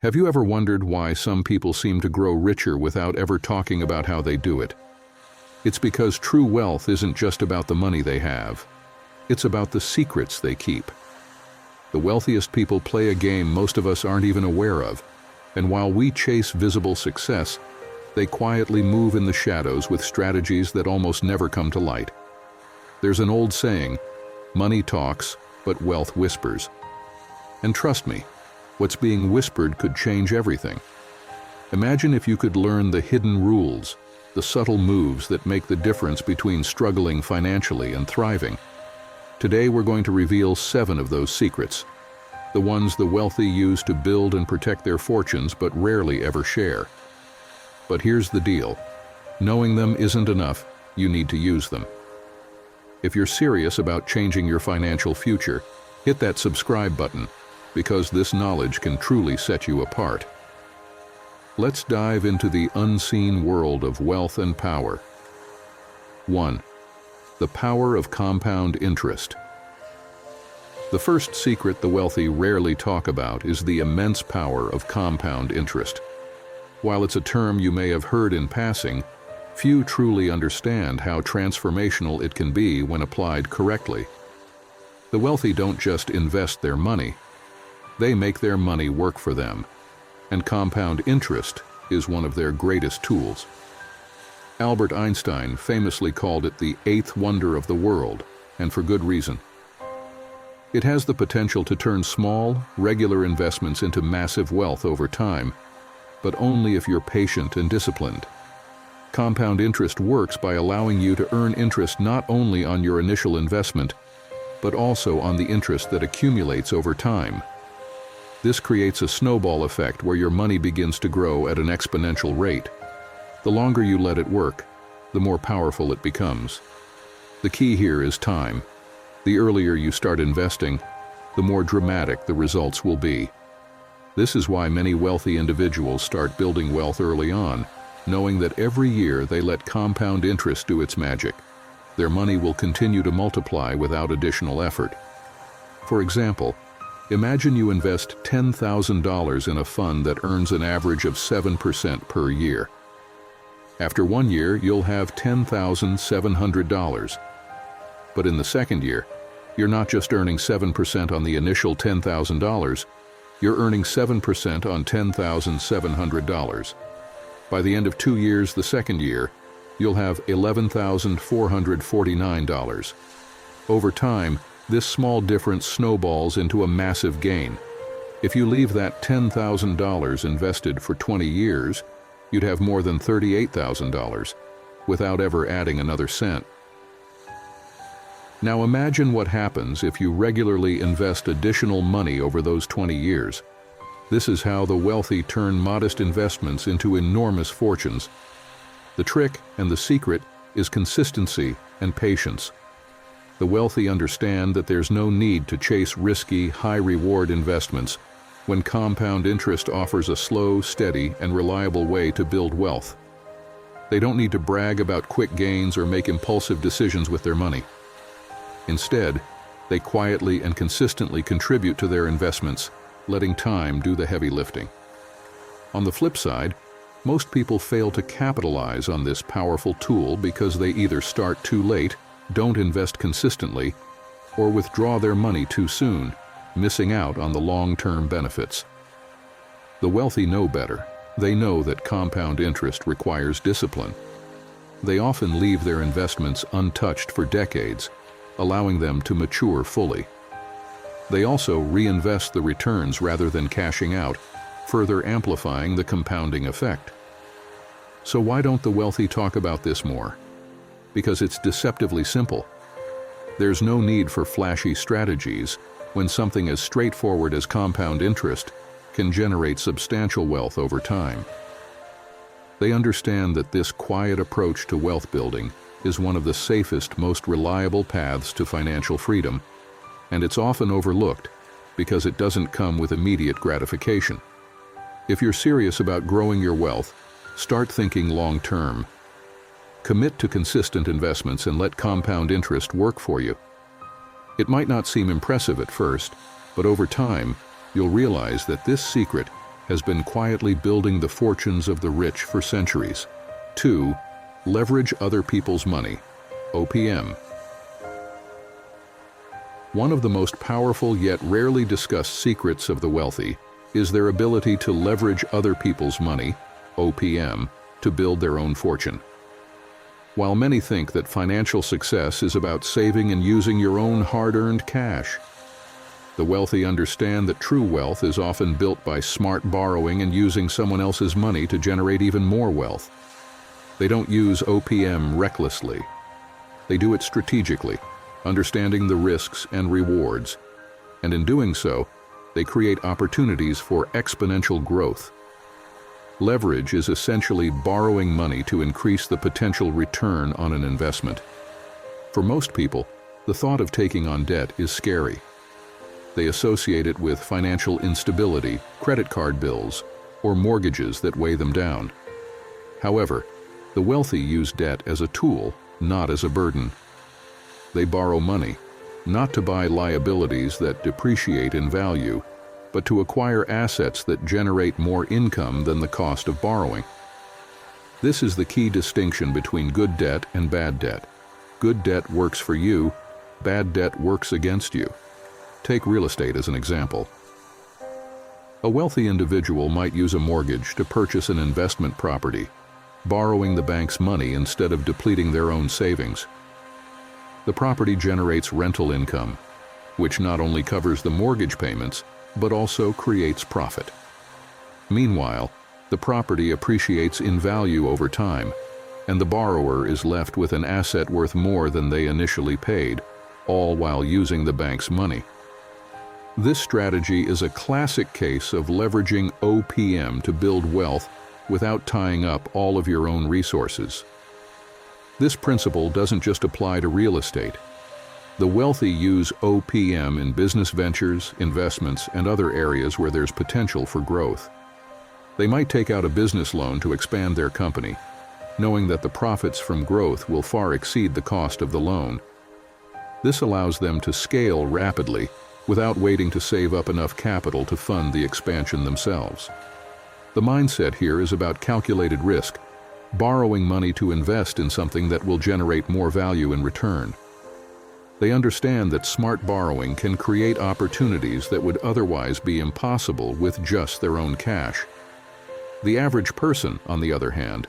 Have you ever wondered why some people seem to grow richer without ever talking about how they do it? It's because true wealth isn't just about the money they have. It's about the secrets they keep. The wealthiest people play a game most of us aren't even aware of, and while we chase visible success, they quietly move in the shadows with strategies that almost never come to light. There's an old saying, money talks, but wealth whispers. And trust me, what's being whispered could change everything. Imagine if you could learn the hidden rules, the subtle moves that make the difference between struggling financially and thriving. Today we're going to reveal 7 of those secrets, the ones the wealthy use to build and protect their fortunes but rarely ever share. But here's the deal. Knowing them isn't enough, you need to use them. If you're serious about changing your financial future, hit that subscribe button, because this knowledge can truly set you apart. Let's dive into the unseen world of wealth and power. 1. The power of compound interest. The first secret the wealthy rarely talk about is the immense power of compound interest. While it's a term you may have heard in passing, few truly understand how transformational it can be when applied correctly. The wealthy don't just invest their money, they make their money work for them, and compound interest is one of their greatest tools. Albert Einstein famously called it the 8th wonder of the world, and for good reason. It has the potential to turn small, regular investments into massive wealth over time, but only if you're patient and disciplined. Compound interest works by allowing you to earn interest not only on your initial investment, but also on the interest that accumulates over time. This creates a snowball effect where your money begins to grow at an exponential rate. The longer you let it work, the more powerful it becomes. The key here is time. The earlier you start investing, the more dramatic the results will be. This is why many wealthy individuals start building wealth early on, knowing that every year they let compound interest do its magic. Their money will continue to multiply without additional effort. For example, imagine you invest $10,000 in a fund that earns an average of 7% per year. After 1 year, you'll have $10,700. But in the second year, you're not just earning 7% on the initial $10,000, you're earning 7% on $10,700. By the end of 2 years, the second year, you'll have $11,449. Over time, this small difference snowballs into a massive gain. If you leave that $10,000 invested for 20 years, you'd have more than $38,000 without ever adding another cent. Now imagine what happens if you regularly invest additional money over those 20 years. This is how the wealthy turn modest investments into enormous fortunes. The trick and the secret is consistency and patience. The wealthy understand that there's no need to chase risky, high-reward investments when compound interest offers a slow, steady, and reliable way to build wealth. They don't need to brag about quick gains or make impulsive decisions with their money. Instead, they quietly and consistently contribute to their investments, letting time do the heavy lifting. On the flip side, most people fail to capitalize on this powerful tool because they either start too late, don't invest consistently, or withdraw their money too soon, missing out on the long-term benefits. The wealthy know better. They know that compound interest requires discipline. They often leave their investments untouched for decades, allowing them to mature fully. They also reinvest the returns rather than cashing out, further amplifying the compounding effect. So why don't the wealthy talk about this more? Because it's deceptively simple. There's no need for flashy strategies when something as straightforward as compound interest can generate substantial wealth over time. They understand that this quiet approach to wealth building is one of the safest, most reliable paths to financial freedom, and it's often overlooked because it doesn't come with immediate gratification. If you're serious about growing your wealth, start thinking long-term. Commit to consistent investments and let compound interest work for you. It might not seem impressive at first, but over time, you'll realize that this secret has been quietly building the fortunes of the rich for centuries. 2. Leverage other people's money. OPM. One of the most powerful yet rarely discussed secrets of the wealthy is their ability to leverage other people's money, OPM, to build their own fortune. While many think that financial success is about saving and using your own hard-earned cash, the wealthy understand that true wealth is often built by smart borrowing and using someone else's money to generate even more wealth. They don't use OPM recklessly. They do it strategically, understanding the risks and rewards, and in doing so, they create opportunities for exponential growth. Leverage is essentially borrowing money to increase the potential return on an investment. For most people, the thought of taking on debt is scary. They associate it with financial instability, credit card bills, or mortgages that weigh them down. However, the wealthy use debt as a tool, not as a burden. They borrow money, not to buy liabilities that depreciate in value, but to acquire assets that generate more income than the cost of borrowing. This is the key distinction between good debt and bad debt. Good debt works for you, bad debt works against you. Take real estate as an example. A wealthy individual might use a mortgage to purchase an investment property, borrowing the bank's money instead of depleting their own savings. The property generates rental income, which not only covers the mortgage payments, but also creates profit. Meanwhile, the property appreciates in value over time, and the borrower is left with an asset worth more than they initially paid, all while using the bank's money. This strategy is a classic case of leveraging OPM to build wealth without tying up all of your own resources. This principle doesn't just apply to real estate. The wealthy use OPM in business ventures, investments, and other areas where there's potential for growth. They might take out a business loan to expand their company, knowing that the profits from growth will far exceed the cost of the loan. This allows them to scale rapidly without waiting to save up enough capital to fund the expansion themselves. The mindset here is about calculated risk, borrowing money to invest in something that will generate more value in return. They understand that smart borrowing can create opportunities that would otherwise be impossible with just their own cash. The average person, on the other hand,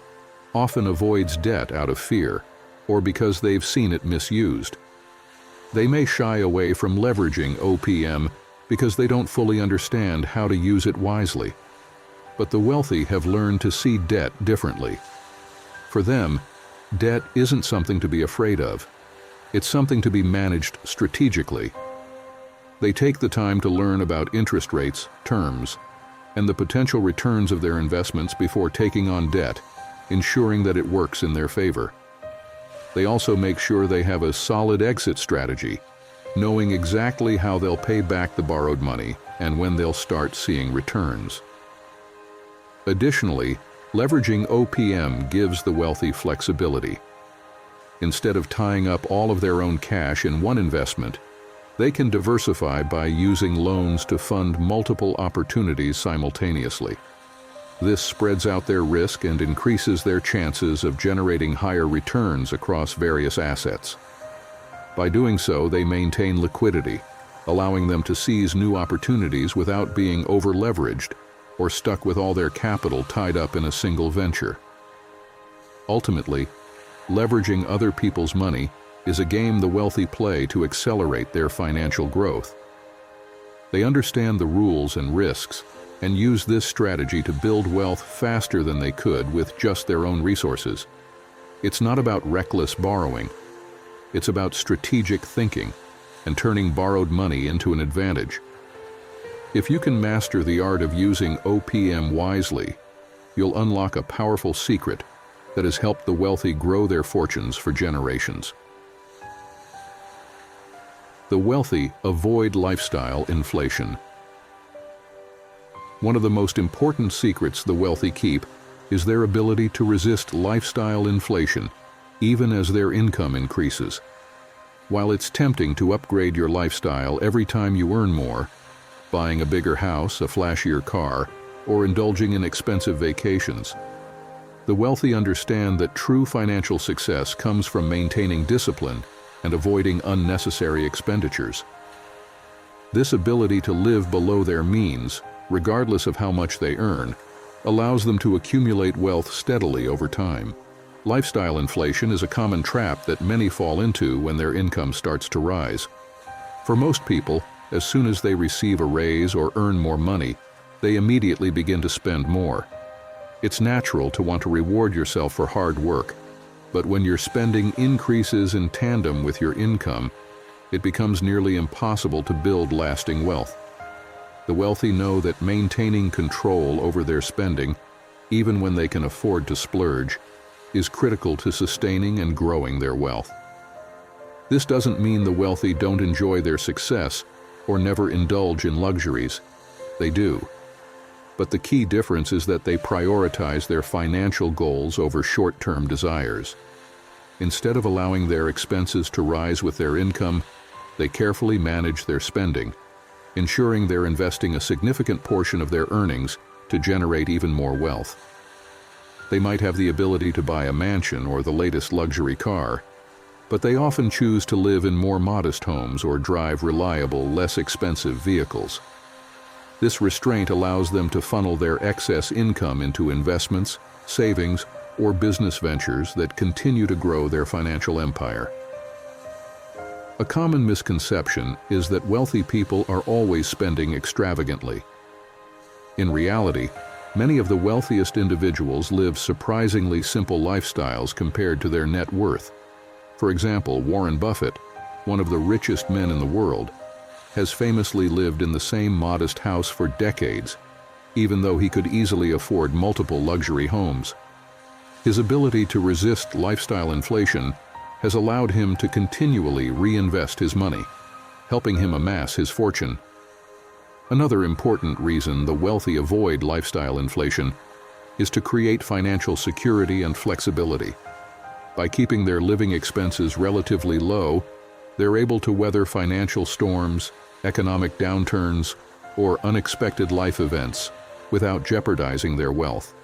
often avoids debt out of fear or because they've seen it misused. They may shy away from leveraging OPM because they don't fully understand how to use it wisely. But the wealthy have learned to see debt differently. For them, debt isn't something to be afraid of. It's something to be managed strategically. They take the time to learn about interest rates, terms, and the potential returns of their investments before taking on debt, ensuring that it works in their favor. They also make sure they have a solid exit strategy, knowing exactly how they'll pay back the borrowed money and when they'll start seeing returns. Additionally, leveraging OPM gives the wealthy flexibility. Instead of tying up all of their own cash in one investment, they can diversify by using loans to fund multiple opportunities simultaneously. This spreads out their risk and increases their chances of generating higher returns across various assets. By doing so, they maintain liquidity, allowing them to seize new opportunities without being over-leveraged or stuck with all their capital tied up in a single venture. Ultimately, leveraging other people's money is a game the wealthy play to accelerate their financial growth. They understand the rules and risks and use this strategy to build wealth faster than they could with just their own resources. It's not about reckless borrowing. It's about strategic thinking and turning borrowed money into an advantage. If you can master the art of using OPM wisely, you'll unlock a powerful secret that has helped the wealthy grow their fortunes for generations. The wealthy avoid lifestyle inflation. One of the most important secrets the wealthy keep is their ability to resist lifestyle inflation, even as their income increases. While it's tempting to upgrade your lifestyle every time you earn more, buying a bigger house, a flashier car, or indulging in expensive vacations. The wealthy understand that true financial success comes from maintaining discipline and avoiding unnecessary expenditures. This ability to live below their means, regardless of how much they earn, allows them to accumulate wealth steadily over time. Lifestyle inflation is a common trap that many fall into when their income starts to rise. For most people, as soon as they receive a raise or earn more money, they immediately begin to spend more. It's natural to want to reward yourself for hard work, but when your spending increases in tandem with your income, it becomes nearly impossible to build lasting wealth. The wealthy know that maintaining control over their spending, even when they can afford to splurge, is critical to sustaining and growing their wealth. This doesn't mean the wealthy don't enjoy their success or never indulge in luxuries. They do. But the key difference is that they prioritize their financial goals over short-term desires. Instead of allowing their expenses to rise with their income, they carefully manage their spending, ensuring they're investing a significant portion of their earnings to generate even more wealth. They might have the ability to buy a mansion or the latest luxury car, but they often choose to live in more modest homes or drive reliable, less expensive vehicles. This restraint allows them to funnel their excess income into investments, savings, or business ventures that continue to grow their financial empire. A common misconception is that wealthy people are always spending extravagantly. In reality, many of the wealthiest individuals live surprisingly simple lifestyles compared to their net worth. For example, Warren Buffett, one of the richest men in the world, has famously lived in the same modest house for decades, even though he could easily afford multiple luxury homes. His ability to resist lifestyle inflation has allowed him to continually reinvest his money, helping him amass his fortune. Another important reason the wealthy avoid lifestyle inflation is to create financial security and flexibility. By keeping their living expenses relatively low, they're able to weather financial storms, economic downturns, or unexpected life events without jeopardizing their wealth.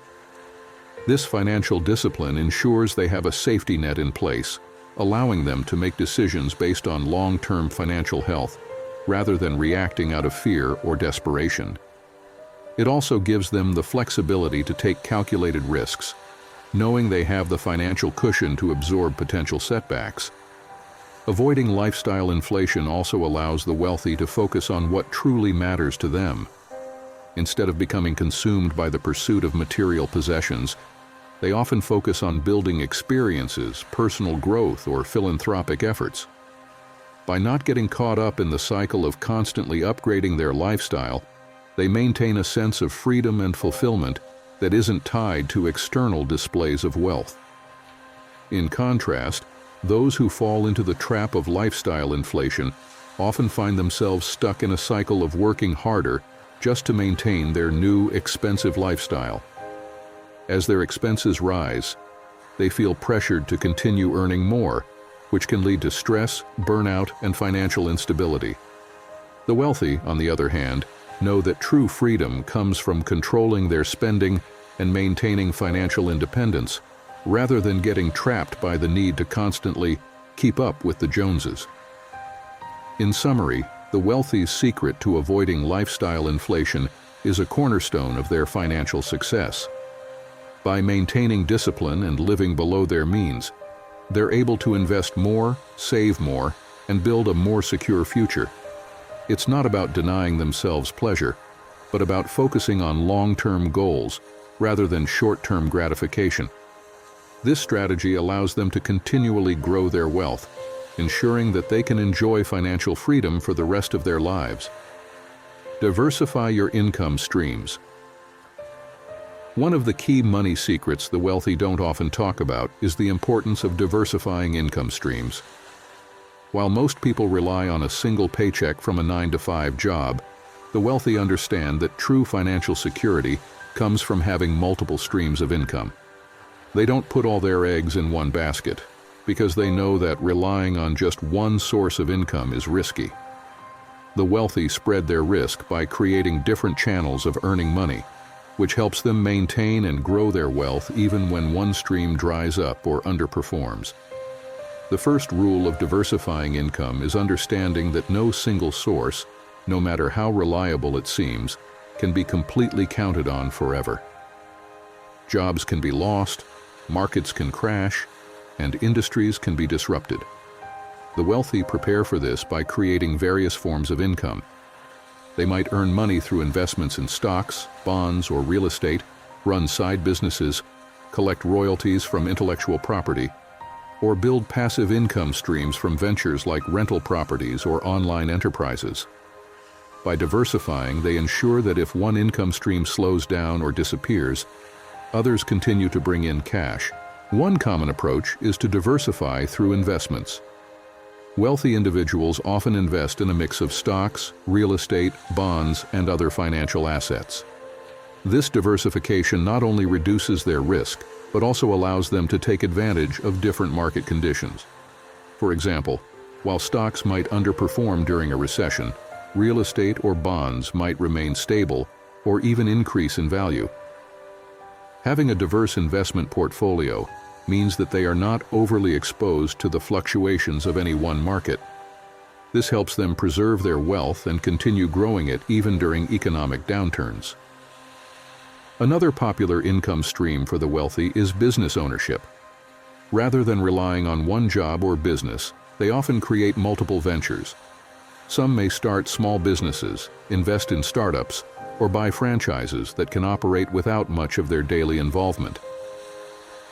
This financial discipline ensures they have a safety net in place, allowing them to make decisions based on long-term financial health rather than reacting out of fear or desperation. It also gives them the flexibility to take calculated risks, knowing they have the financial cushion to absorb potential setbacks. Avoiding lifestyle inflation also allows the wealthy to focus on what truly matters to them. Instead of becoming consumed by the pursuit of material possessions, they often focus on building experiences, personal growth, or philanthropic efforts. By not getting caught up in the cycle of constantly upgrading their lifestyle, they maintain a sense of freedom and fulfillment that isn't tied to external displays of wealth. In contrast, those who fall into the trap of lifestyle inflation often find themselves stuck in a cycle of working harder just to maintain their new, expensive lifestyle. As their expenses rise, they feel pressured to continue earning more, which can lead to stress, burnout, and financial instability. The wealthy, on the other hand, know that true freedom comes from controlling their spending and maintaining financial independence, rather than getting trapped by the need to constantly keep up with the Joneses. In summary, the wealthy's secret to avoiding lifestyle inflation is a cornerstone of their financial success. By maintaining discipline and living below their means, they're able to invest more, save more, and build a more secure future. It's not about denying themselves pleasure, but about focusing on long-term goals rather than short-term gratification. This strategy allows them to continually grow their wealth, ensuring that they can enjoy financial freedom for the rest of their lives. Diversify your income streams. One of the key money secrets the wealthy don't often talk about is the importance of diversifying income streams. While most people rely on a single paycheck from a 9-to-5 job, the wealthy understand that true financial security comes from having multiple streams of income. They don't put all their eggs in one basket, because they know that relying on just one source of income is risky. The wealthy spread their risk by creating different channels of earning money, which helps them maintain and grow their wealth even when one stream dries up or underperforms. The first rule of diversifying income is understanding that no single source, no matter how reliable it seems, can be completely counted on forever. Jobs can be lost, markets can crash, and industries can be disrupted. The wealthy prepare for this by creating various forms of income. They might earn money through investments in stocks, bonds, or real estate, run side businesses, collect royalties from intellectual property, or build passive income streams from ventures like rental properties or online enterprises. By diversifying, they ensure that if one income stream slows down or disappears, others continue to bring in cash. One common approach is to diversify through investments. Wealthy individuals often invest in a mix of stocks, real estate, bonds, and other financial assets. This diversification not only reduces their risk, but also allows them to take advantage of different market conditions. For example, while stocks might underperform during a recession, real estate or bonds might remain stable or even increase in value. Having a diverse investment portfolio means that they are not overly exposed to the fluctuations of any one market. This helps them preserve their wealth and continue growing it even during economic downturns. Another popular income stream for the wealthy is business ownership. Rather than relying on one job or business, they often create multiple ventures. Some may start small businesses, invest in startups, or buy franchises that can operate without much of their daily involvement.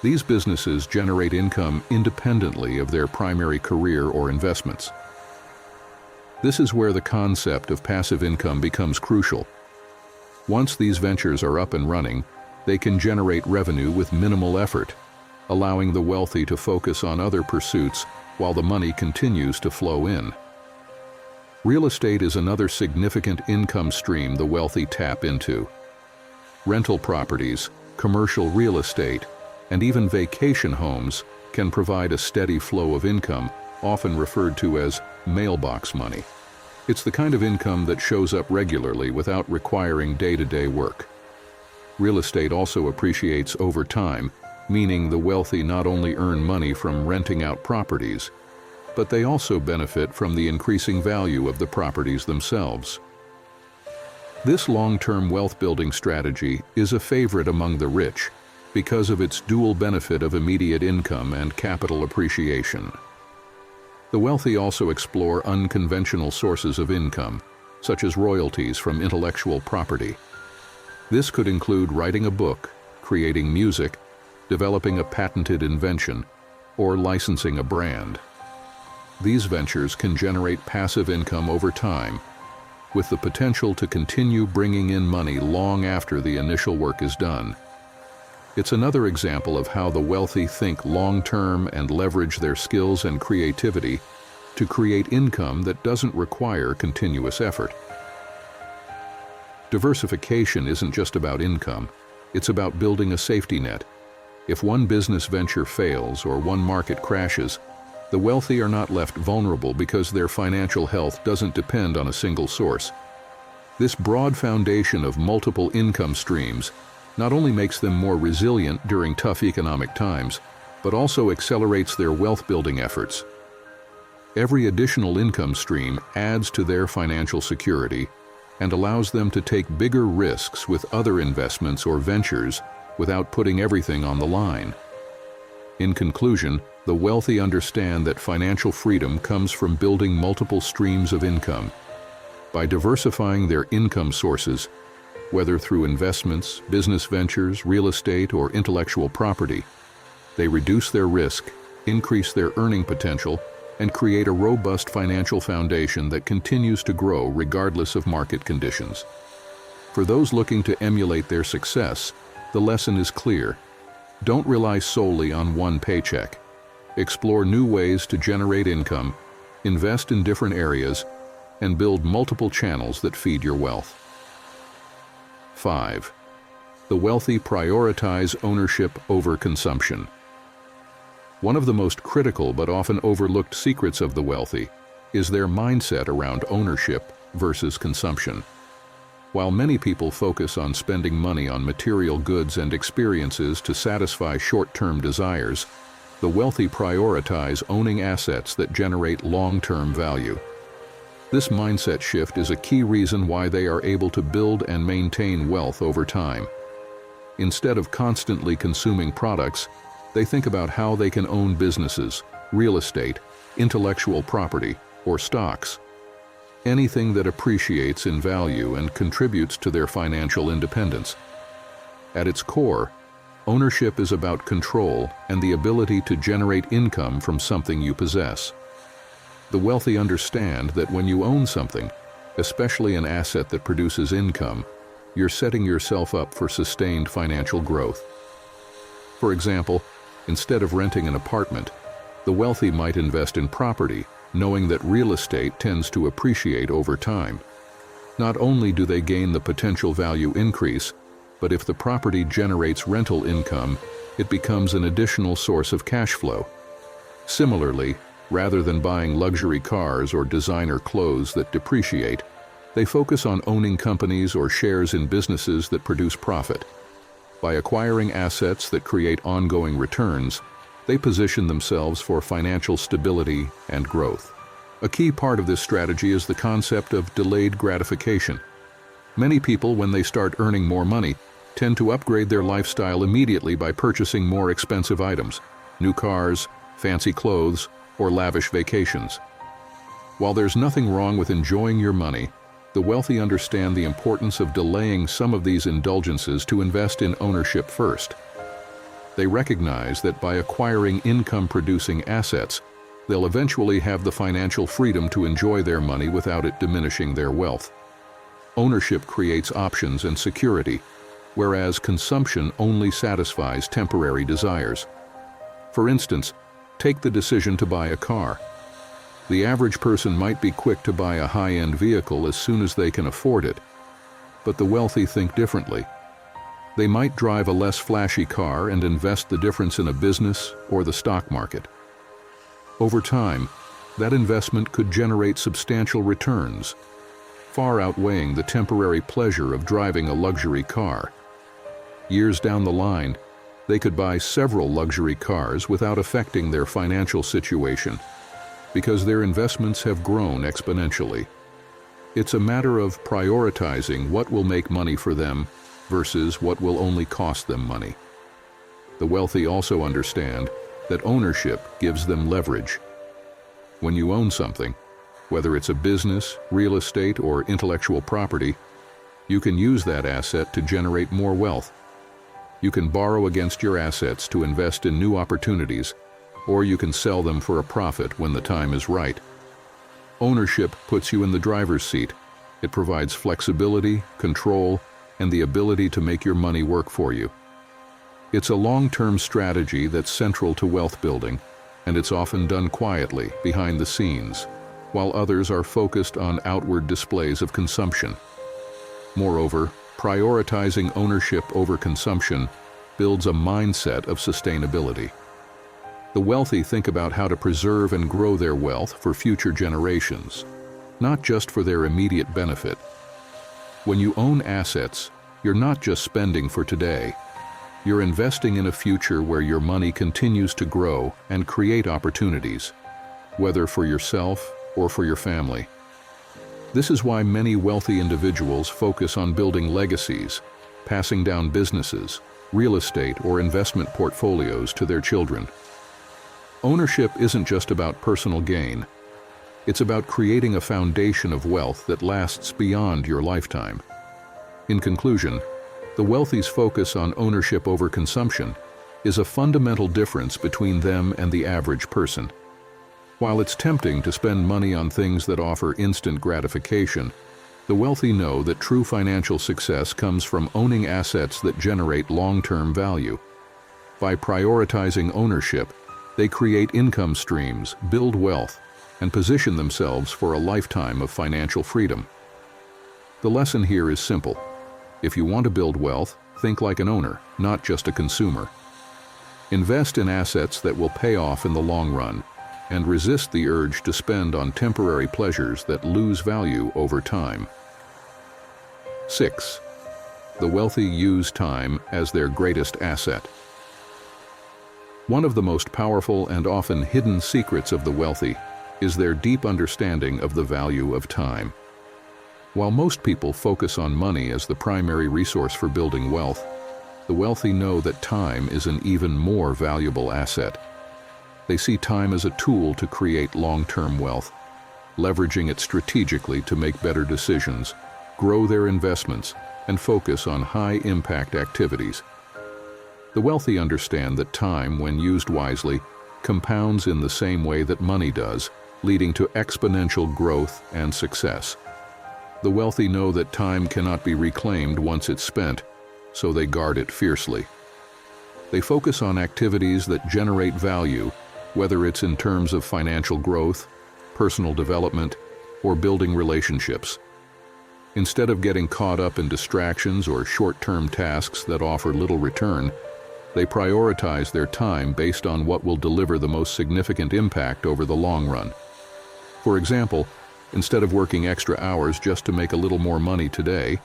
These businesses generate income independently of their primary career or investments. This is where the concept of passive income becomes crucial. Once these ventures are up and running, they can generate revenue with minimal effort, allowing the wealthy to focus on other pursuits while the money continues to flow in. Real estate is another significant income stream the wealthy tap into. Rental properties, commercial real estate, and even vacation homes can provide a steady flow of income, often referred to as mailbox money. It's the kind of income that shows up regularly without requiring day-to-day work. Real estate also appreciates over time, meaning the wealthy not only earn money from renting out properties, but they also benefit from the increasing value of the properties themselves. This long-term wealth-building strategy is a favorite among the rich because of its dual benefit of immediate income and capital appreciation. The wealthy also explore unconventional sources of income, such as royalties from intellectual property. This could include writing a book, creating music, developing a patented invention, or licensing a brand. These ventures can generate passive income over time, with the potential to continue bringing in money long after the initial work is done. It's another example of how the wealthy think long-term and leverage their skills and creativity to create income that doesn't require continuous effort. Diversification isn't just about income, it's about building a safety net. If one business venture fails or one market crashes, the wealthy are not left vulnerable because their financial health doesn't depend on a single source. This broad foundation of multiple income streams not only makes them more resilient during tough economic times, but also accelerates their wealth-building efforts. Every additional income stream adds to their financial security and allows them to take bigger risks with other investments or ventures without putting everything on the line. In conclusion, the wealthy understand that financial freedom comes from building multiple streams of income. By diversifying their income sources, whether through investments, business ventures, real estate, or intellectual property, they reduce their risk, increase their earning potential, and create a robust financial foundation that continues to grow regardless of market conditions. For those looking to emulate their success, the lesson is clear. Don't rely solely on one paycheck. Explore new ways to generate income, invest in different areas, and build multiple channels that feed your wealth. 5. The wealthy prioritize ownership over consumption. One of the most critical but often overlooked secrets of the wealthy is their mindset around ownership versus consumption. While many people focus on spending money on material goods and experiences to satisfy short-term desires, the wealthy prioritize owning assets that generate long-term value. This mindset shift is a key reason why they are able to build and maintain wealth over time. Instead of constantly consuming products, they think about how they can own businesses, real estate, intellectual property, or stocks. Anything that appreciates in value and contributes to their financial independence. At its core, ownership is about control and the ability to generate income from something you possess. The wealthy understand that when you own something, especially an asset that produces income, you're setting yourself up for sustained financial growth. For example, instead of renting an apartment, the wealthy might invest in property, knowing that real estate tends to appreciate over time. Not only do they gain the potential value increase, but if the property generates rental income, it becomes an additional source of cash flow. Similarly, rather than buying luxury cars or designer clothes that depreciate, they focus on owning companies or shares in businesses that produce profit. By acquiring assets that create ongoing returns, they position themselves for financial stability and growth. A key part of this strategy is the concept of delayed gratification. Many people, when they start earning more money, tend to upgrade their lifestyle immediately by purchasing more expensive items, new cars, fancy clothes, or lavish vacations. While there's nothing wrong with enjoying your money, the wealthy understand the importance of delaying some of these indulgences to invest in ownership first. They recognize that by acquiring income-producing assets, they'll eventually have the financial freedom to enjoy their money without it diminishing their wealth. Ownership creates options and security, whereas consumption only satisfies temporary desires. For instance, take the decision to buy a car. The average person might be quick to buy a high-end vehicle as soon as they can afford it, but the wealthy think differently. They might drive a less flashy car and invest the difference in a business or the stock market. Over time, that investment could generate substantial returns, far outweighing the temporary pleasure of driving a luxury car. Years down the line, they could buy several luxury cars without affecting their financial situation, because their investments have grown exponentially. It's a matter of prioritizing what will make money for them versus what will only cost them money. The wealthy also understand that ownership gives them leverage. When you own something, whether it's a business, real estate, or intellectual property, you can use that asset to generate more wealth. You can borrow against your assets to invest in new opportunities, or you can sell them for a profit when the time is right. Ownership puts you in the driver's seat. It provides flexibility, control, and the ability to make your money work for you. It's a long-term strategy that's central to wealth building, and it's often done quietly, behind the scenes, while others are focused on outward displays of consumption. Moreover, prioritizing ownership over consumption builds a mindset of sustainability. The wealthy think about how to preserve and grow their wealth for future generations, not just for their immediate benefit. When you own assets, you're not just spending for today. You're investing in a future where your money continues to grow and create opportunities, whether for yourself or for your family. This is why many wealthy individuals focus on building legacies, passing down businesses, real estate, or investment portfolios to their children. Ownership isn't just about personal gain. It's about creating a foundation of wealth that lasts beyond your lifetime. In conclusion, the wealthy's focus on ownership over consumption is a fundamental difference between them and the average person. While it's tempting to spend money on things that offer instant gratification, the wealthy know that true financial success comes from owning assets that generate long-term value. By prioritizing ownership, they create income streams, build wealth, and position themselves for a lifetime of financial freedom. The lesson here is simple. If you want to build wealth, think like an owner, not just a consumer. Invest in assets that will pay off in the long run, and resist the urge to spend on temporary pleasures that lose value over time. 6. The wealthy use time as their greatest asset. One of the most powerful and often hidden secrets of the wealthy is their deep understanding of the value of time. While most people focus on money as the primary resource for building wealth, the wealthy know that time is an even more valuable asset. They see time as a tool to create long-term wealth, leveraging it strategically to make better decisions, grow their investments, and focus on high-impact activities. The wealthy understand that time, when used wisely, compounds in the same way that money does, leading to exponential growth and success. The wealthy know that time cannot be reclaimed once it's spent, so they guard it fiercely. They focus on activities that generate value, whether it's in terms of financial growth, personal development, or building relationships. Instead of getting caught up in distractions or short-term tasks that offer little return, they prioritize their time based on what will deliver the most significant impact over the long run. For example, instead of working extra hours just to make a little more money today,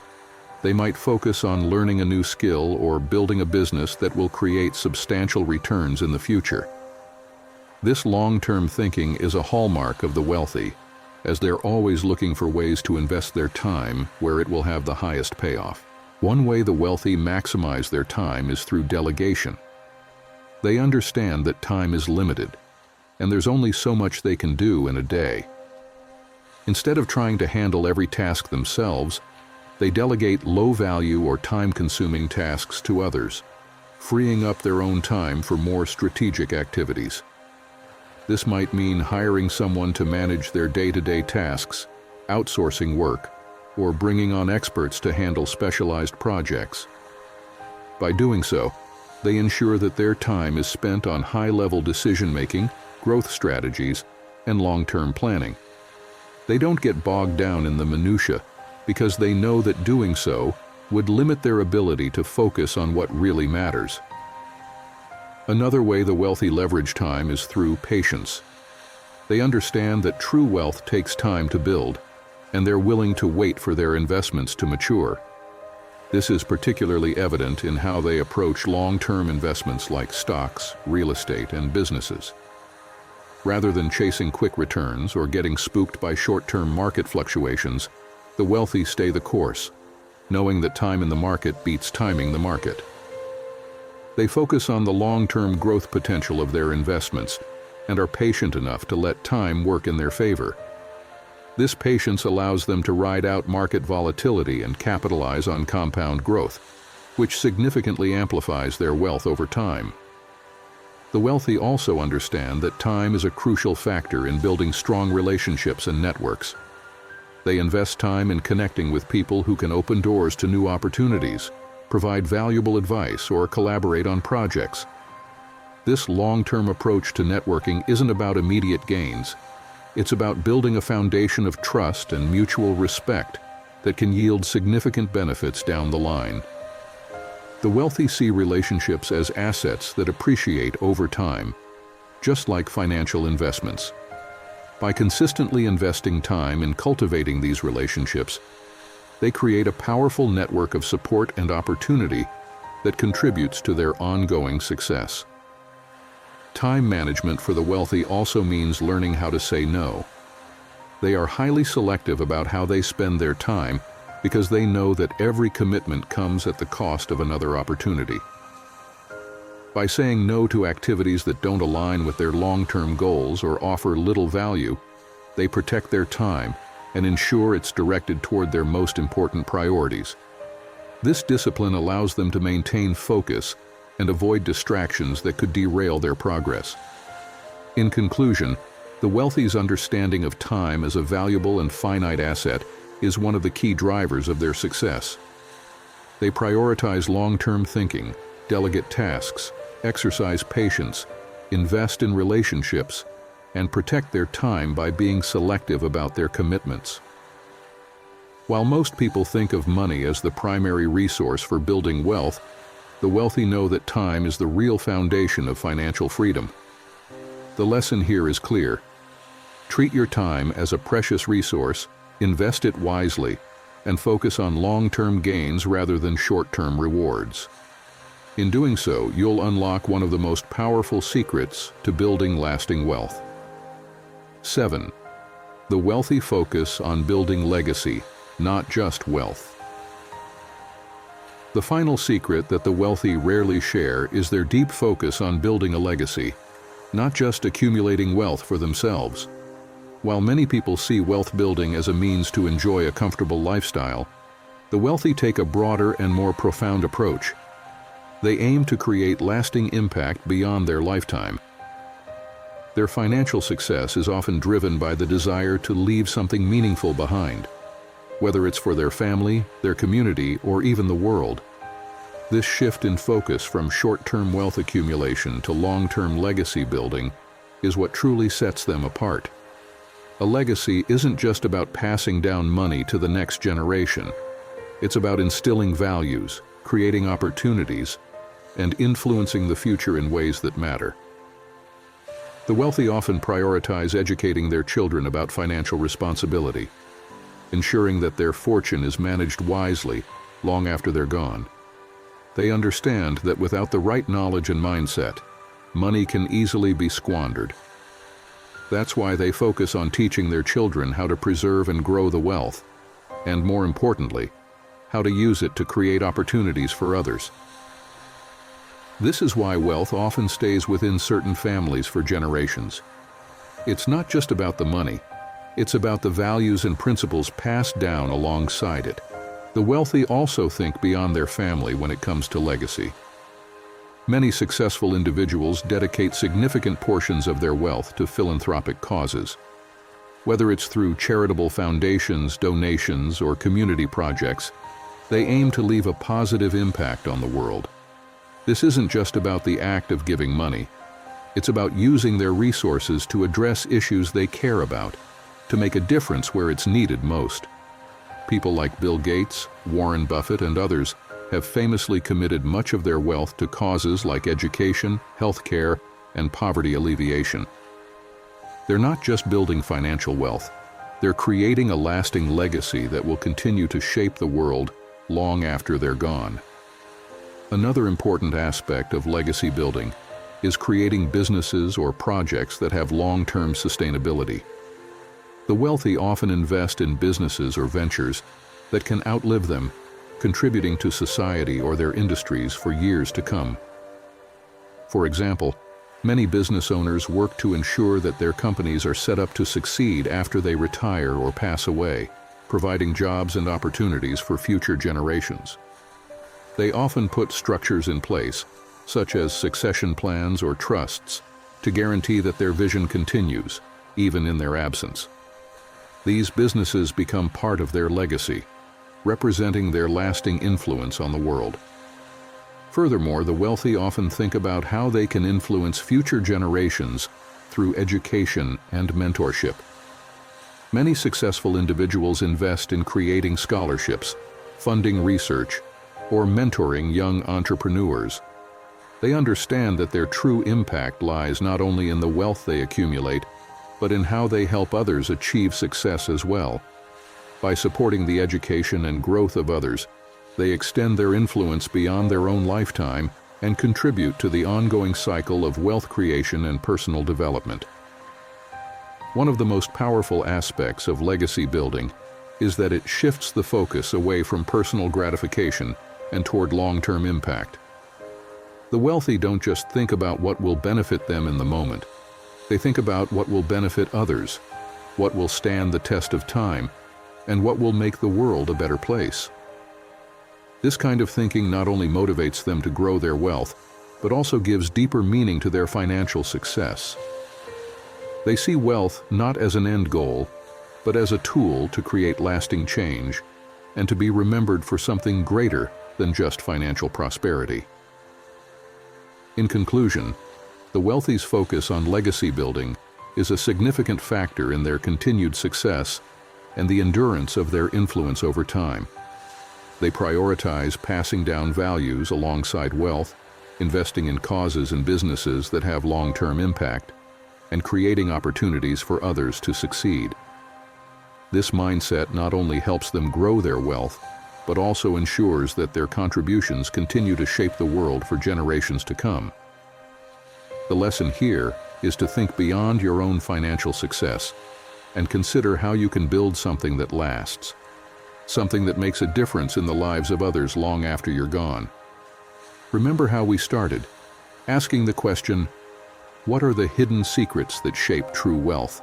they might focus on learning a new skill or building a business that will create substantial returns in the future. This long-term thinking is a hallmark of the wealthy, as they're always looking for ways to invest their time where it will have the highest payoff. One way the wealthy maximize their time is through delegation. They understand that time is limited, and there's only so much they can do in a day. Instead of trying to handle every task themselves, they delegate low-value or time-consuming tasks to others, freeing up their own time for more strategic activities. This might mean hiring someone to manage their day-to-day tasks, outsourcing work, or bringing on experts to handle specialized projects. By doing so, they ensure that their time is spent on high-level decision-making, growth strategies, and long-term planning. They don't get bogged down in the minutiae because they know that doing so would limit their ability to focus on what really matters. Another way the wealthy leverage time is through patience. They understand that true wealth takes time to build, and they're willing to wait for their investments to mature. This is particularly evident in how they approach long-term investments like stocks, real estate, and businesses. Rather than chasing quick returns or getting spooked by short-term market fluctuations, the wealthy stay the course, knowing that time in the market beats timing the market. They focus on the long-term growth potential of their investments and are patient enough to let time work in their favor. This patience allows them to ride out market volatility and capitalize on compound growth, which significantly amplifies their wealth over time. The wealthy also understand that time is a crucial factor in building strong relationships and networks. They invest time in connecting with people who can open doors to new opportunities, provide valuable advice, or collaborate on projects. This long-term approach to networking isn't about immediate gains. It's about building a foundation of trust and mutual respect that can yield significant benefits down the line. The wealthy see relationships as assets that appreciate over time, just like financial investments. By consistently investing time in cultivating these relationships, they create a powerful network of support and opportunity that contributes to their ongoing success. Time management for the wealthy also means learning how to say no. They are highly selective about how they spend their time because they know that every commitment comes at the cost of another opportunity. By saying no to activities that don't align with their long-term goals or offer little value, they protect their time and ensure it's directed toward their most important priorities. This discipline allows them to maintain focus and avoid distractions that could derail their progress. In conclusion, the wealthy's understanding of time as a valuable and finite asset is one of the key drivers of their success. They prioritize long-term thinking, delegate tasks, exercise patience, invest in relationships, and protect their time by being selective about their commitments. While most people think of money as the primary resource for building wealth, the wealthy know that time is the real foundation of financial freedom. The lesson here is clear. Treat your time as a precious resource, invest it wisely, and focus on long-term gains rather than short-term rewards. In doing so, you'll unlock one of the most powerful secrets to building lasting wealth. 7. The wealthy focus on building legacy, not just wealth. The final secret that the wealthy rarely share is their deep focus on building a legacy, not just accumulating wealth for themselves. While many people see wealth building as a means to enjoy a comfortable lifestyle, the wealthy take a broader and more profound approach. They aim to create lasting impact beyond their lifetime. Their financial success is often driven by the desire to leave something meaningful behind, whether it's for their family, their community, or even the world. This shift in focus from short-term wealth accumulation to long-term legacy building is what truly sets them apart. A legacy isn't just about passing down money to the next generation. It's about instilling values, creating opportunities, and influencing the future in ways that matter. The wealthy often prioritize educating their children about financial responsibility, ensuring that their fortune is managed wisely long after they're gone. They understand that without the right knowledge and mindset, money can easily be squandered. That's why they focus on teaching their children how to preserve and grow the wealth, and more importantly, how to use it to create opportunities for others. This is why wealth often stays within certain families for generations. It's not just about the money. It's about the values and principles passed down alongside it. The wealthy also think beyond their family when it comes to legacy. Many successful individuals dedicate significant portions of their wealth to philanthropic causes. Whether it's through charitable foundations, donations, or community projects, they aim to leave a positive impact on the world. This isn't just about the act of giving money. It's about using their resources to address issues they care about, to make a difference where it's needed most. People like Bill Gates, Warren Buffett, and others have famously committed much of their wealth to causes like education, healthcare, and poverty alleviation. They're not just building financial wealth, they're creating a lasting legacy that will continue to shape the world long after they're gone. Another important aspect of legacy building is creating businesses or projects that have long-term sustainability. The wealthy often invest in businesses or ventures that can outlive them, contributing to society or their industries for years to come. For example, many business owners work to ensure that their companies are set up to succeed after they retire or pass away, providing jobs and opportunities for future generations. They often put structures in place, such as succession plans or trusts, to guarantee that their vision continues, even in their absence. These businesses become part of their legacy, representing their lasting influence on the world. Furthermore, the wealthy often think about how they can influence future generations through education and mentorship. Many successful individuals invest in creating scholarships, funding research, or mentoring young entrepreneurs. They understand that their true impact lies not only in the wealth they accumulate, but in how they help others achieve success as well. By supporting the education and growth of others, they extend their influence beyond their own lifetime and contribute to the ongoing cycle of wealth creation and personal development. One of the most powerful aspects of legacy building is that it shifts the focus away from personal gratification and toward long-term impact. The wealthy don't just think about what will benefit them in the moment. They think about what will benefit others, what will stand the test of time, and what will make the world a better place. This kind of thinking not only motivates them to grow their wealth, but also gives deeper meaning to their financial success. They see wealth not as an end goal, but as a tool to create lasting change and to be remembered for something greater than just financial prosperity. In conclusion, the wealthy's focus on legacy building is a significant factor in their continued success and the endurance of their influence over time. They prioritize passing down values alongside wealth, investing in causes and businesses that have long-term impact, and creating opportunities for others to succeed. This mindset not only helps them grow their wealth, but also ensures that their contributions continue to shape the world for generations to come. The lesson here is to think beyond your own financial success and consider how you can build something that lasts, something that makes a difference in the lives of others long after you're gone. Remember how we started, asking the question, what are the hidden secrets that shape true wealth?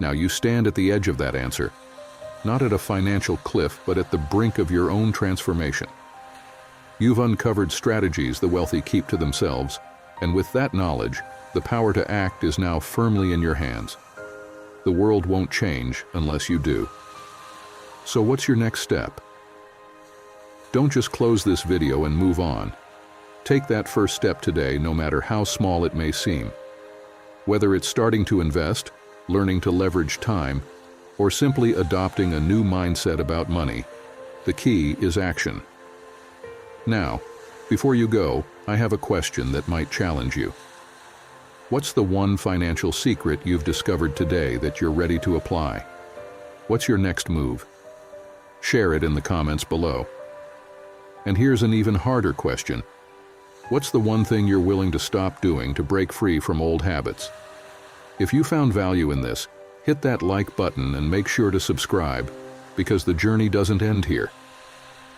Now you stand at the edge of that answer, not at a financial cliff, but at the brink of your own transformation. You've uncovered strategies the wealthy keep to themselves, and with that knowledge, the power to act is now firmly in your hands. The world won't change unless you do. So what's your next step? Don't just close this video and move on. Take that first step today, no matter how small it may seem. Whether it's starting to invest, learning to leverage time, or simply adopting a new mindset about money, the key is action. Now, before you go, I have a question that might challenge you. What's the one financial secret you've discovered today that you're ready to apply? What's your next move? Share it in the comments below. And here's an even harder question. What's the one thing you're willing to stop doing to break free from old habits? If you found value in this, hit that like button and make sure to subscribe, because the journey doesn't end here.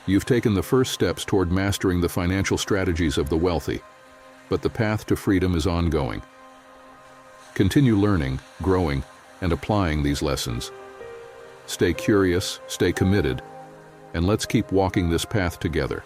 You've taken the first steps toward mastering the financial strategies of the wealthy, but the path to freedom is ongoing. Continue learning, growing, and applying these lessons. Stay curious, stay committed, and let's keep walking this path together.